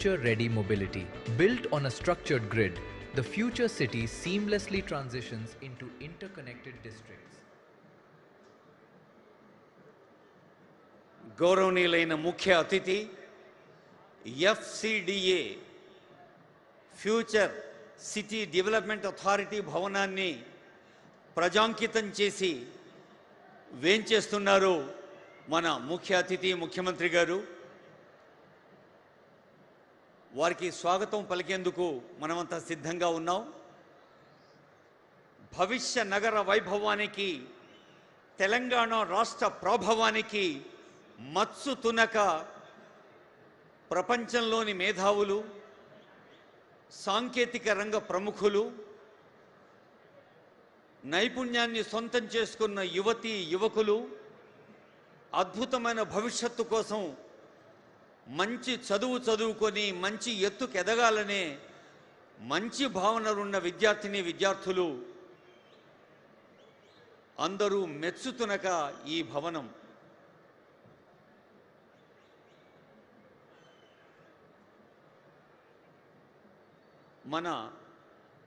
future-ready mobility. Built on a structured grid, the future city seamlessly transitions into interconnected districts. గౌరవనీయులైన ముఖ్య అతిథి FCDA future city development authority భవనాన్ని ప్రజాంకితం చేసి వేంచేస్తున్నారు మన ముఖ్య అతిథి ముఖ్యమంత్రి గారు. వారికి స్వాగతం పలికేందుకు మనమంతా సిద్ధంగా ఉన్నాం. భవిష్య నగర వైభవానికి, తెలంగాణ రాష్ట్ర ప్రభావానికి మత్సు తునక ప్రపంచంలోని మేధావులు, సాంకేతిక రంగ ప్రముఖులు, నైపుణ్యాన్ని సొంతం చేసుకున్న యువతీ యువకులు, అద్భుతమైన భవిష్యత్తు కోసం మంచి చదువుకొని మంచి ఎత్తుకు ఎదగాలనే మంచి భావనలున్న విద్యార్థులు అందరూ మెచ్చుతునక ఈ భవనం మన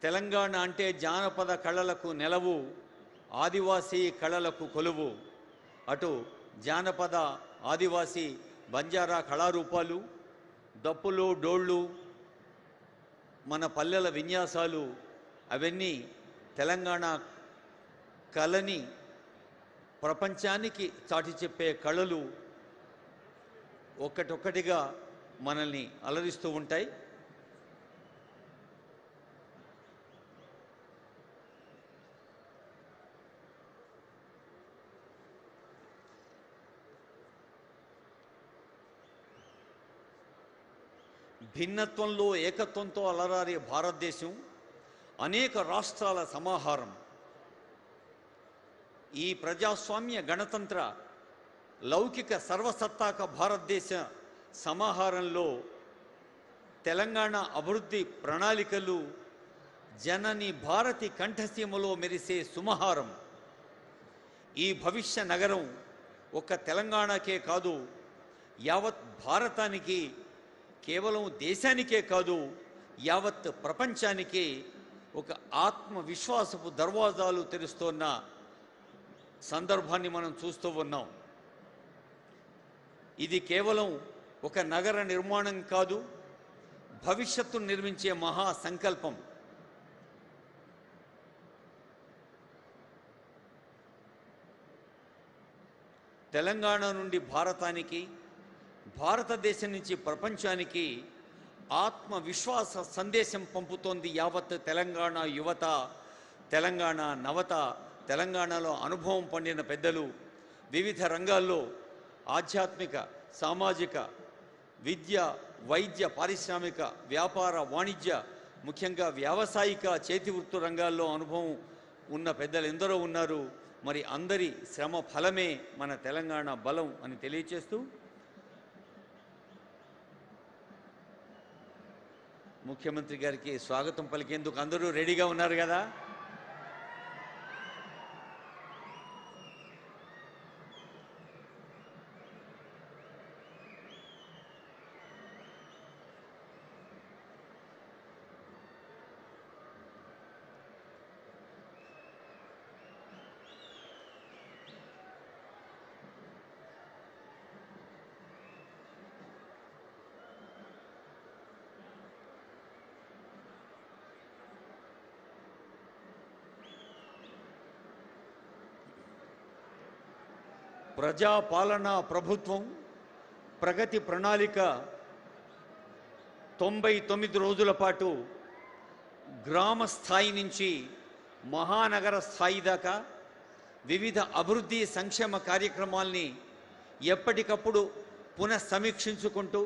తెలంగాణ అంటే జానపద కళలకు నెలవు, ఆదివాసీ కళలకు కొలువు. అటు జానపద, ఆదివాసీ, బంజారా కళారూపాలు, దప్పులు, డోళ్ళు, మన పల్లెల విన్యాసాలు, అవన్నీ తెలంగాణ కళని ప్రపంచానికి చాటి చెప్పే కళలు ఒక్కటొక్కటిగా మనల్ని అలరిస్తూ ఉంటాయి. భిన్నత్వంలో ఏకత్వంతో అలరారే భారతదేశం అనేక రాష్ట్రాల సమాహారం. ఈ ప్రజాస్వామ్య గణతంత్ర లౌకిక సర్వసత్తాక భారతదేశ సమాహారంలో తెలంగాణ అభివృద్ధి ప్రణాళికలు జనని భారతి కంఠసీమలో మెరిసే సుమహారం. ఈ భవిష్య నగరం ఒక్క తెలంగాణకే కాదు, యావత్ భారతానికి, కేవలం దేశానికే కాదు, యావత్ ప్రపంచానికి ఒక ఆత్మవిశ్వాసపు దర్వాజాలు తెరుస్తున్న సందర్భాన్ని మనం చూస్తూ ఉన్నాం. ఇది కేవలం ఒక నగర నిర్మాణం కాదు, భవిష్యత్తును నిర్మించే మహా సంకల్పం. తెలంగాణ నుండి భారతానికి, భారతదేశం నుంచి ప్రపంచానికి ఆత్మవిశ్వాస సందేశం పంపుతోంది యావత్ తెలంగాణ యువత, తెలంగాణ నవత. తెలంగాణలో అనుభవం పొందిన పెద్దలు వివిధ రంగాల్లో ఆధ్యాత్మిక, సామాజిక, విద్య, వైద్య, పారిశ్రామిక, వ్యాపార, వాణిజ్య, ముఖ్యంగా వ్యావసాయిక, చేతివృత్తి రంగాల్లో అనుభవం ఉన్న పెద్దలు ఎందరో ఉన్నారు. మరి అందరి శ్రమ ఫలమే మన తెలంగాణ బలం అని తెలియచేస్తూ ముఖ్యమంత్రి గారికి స్వాగతం పలికేందుకు అందరూ రెడీగా ఉన్నారు కదా? ప్రజాపాలన ప్రభుత్వం ప్రగతి ప్రణాళిక 99 రోజుల పాటు గ్రామ స్థాయి నుంచి మహానగర స్థాయి దాకా వివిధ అభివృద్ధి సంక్షేమ కార్యక్రమాల్ని ఎప్పటికప్పుడు పునఃసమీక్షించుకుంటూ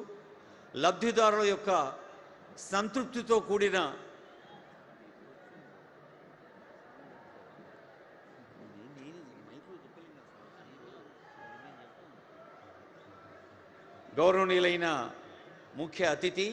లబ్ధిదారుల యొక్క సంతృప్తితో కూడిన గౌరవనీయులైన ముఖ్య అతిథి